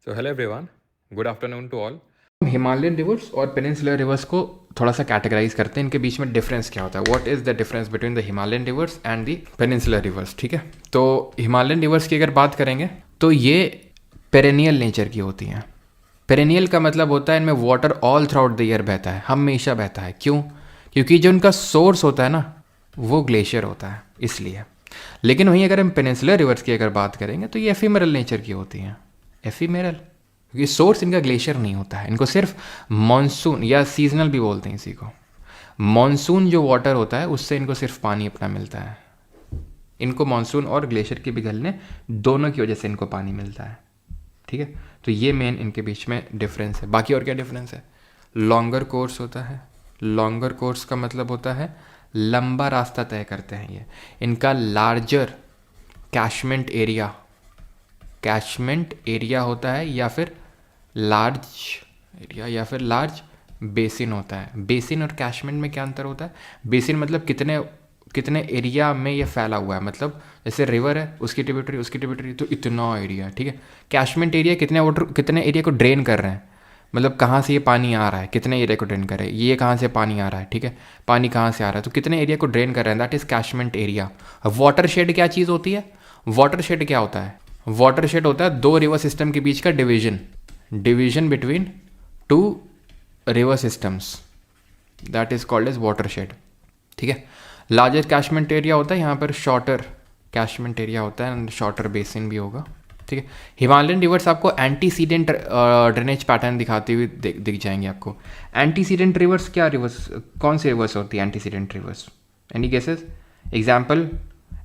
So hello everyone, good afternoon to all. Himalayan rivers और peninsular rivers को थोड़ा सा कैटेगराइज करते हैं, इनके बीच में डिफरेंस क्या होता है, what is the difference between the Himalayan reverse and the peninsular reverse. ठीक है, तो हिमालयन रिवर्स की अगर बात करेंगे तो ये पेरेनियल नेचर की होती हैं। पेरेनियल का मतलब होता है इनमें water all through out the year बहता है, हमेशा बहता है। क्यों? क्योंकि जो उनका सोर्स होता है ना वो ग्लेशियर होता है, इसलिए। लेकिन वहीं अगर हम पेनिनसुलर रिवर्स की अगर बात करेंगे तो ये एफिमेरल नेचर की होती हैं। एफिमेरल क्योंकि सोर्स इनका ग्लेशियर नहीं होता है, इनको सिर्फ मॉनसून या सीजनल भी बोलते हैं इसी को। मॉनसून जो वाटर होता है उससे इनको सिर्फ पानी अपना मिलता है। इनको मॉनसून और ग्लेशियर के पिघलने दोनों की वजह से इनको पानी मिलता है। ठीक है, तो ये मेन इनके बीच में डिफरेंस है। बाकी और क्या डिफरेंस है? लॉन्गर कोर्स होता है। लॉन्गर कोर्स का मतलब होता है लंबा रास्ता तय करते हैं ये। इनका लार्जर कैशमेंट एरिया होता है या फिर लार्ज एरिया या फिर लार्ज बेसिन होता है। बेसिन और कैशमेंट में क्या अंतर होता है? बेसिन मतलब कितने एरिया में ये फैला हुआ है, मतलब जैसे रिवर है उसकी ट्रिब्यूटरी तो इतना एरिया। ठीक है, कैशमेंट एरिया कितने एरिया को ड्रेन कर रहे हैं, मतलब कहाँ से ये पानी आ रहा है, कितने एरिया को ड्रेन कर रहे हैं, ये कहाँ से पानी आ रहा है। ठीक है, पानी कहाँ से आ रहा है तो कितने एरिया को ड्रेन कर रहे हैं, that is कैशमेंट area. Water shade क्या चीज़ होती है? वाटर शेड क्या होता है? वाटर शेड होता है दो रिवर सिस्टम के बीच का division between two river systems, that is called as watershed. ठीक है, लार्जेस्ट कैशमेंट एरिया होता है, यहाँ पर शॉर्टर कैशमेंट एरिया होता है एंड शॉर्टर बेसिन भी होगा। ठीक है, हिमालयन रिवर्स आपको एंटीसीडेंट ड्रेनेज पैटर्न दिखाते हुए दिख जाएंगे आपको। एंटीसीडेंट रिवर्स क्या रिवर्स, कौन सी रिवर्स होती है antecedent reverse? Any guesses? Example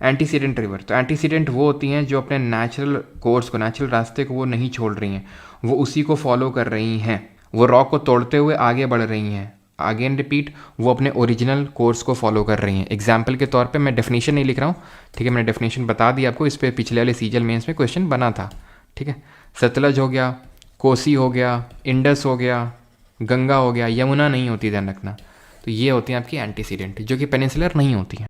antecedent river, तो एंटीसीडेंट वो होती हैं जो अपने नेचुरल रास्ते को वो नहीं छोड़ रही हैं, वो उसी को फॉलो कर रही हैं, वो रॉक को तोड़ते हुए आगे बढ़ रही हैं। अगेन रिपीट, वो अपने ओरिजिनल कोर्स को फॉलो कर रही हैं। एग्जाम्पल के तौर पे मैं डेफिनेशन नहीं लिख रहा हूँ, ठीक है, मैंने डेफिनेशन बता दी आपको, इस पर पिछले वाले सीजल मेंस में क्वेश्चन बना था। ठीक है, सतलज हो गया, कोसी हो गया, इंडस हो गया, गंगा हो गया, यमुना नहीं होती, ध्यान रखना। तो ये होती हैं आपकी एंटीसीडेंट, जो कि पेनिनसुलर नहीं होती हैं।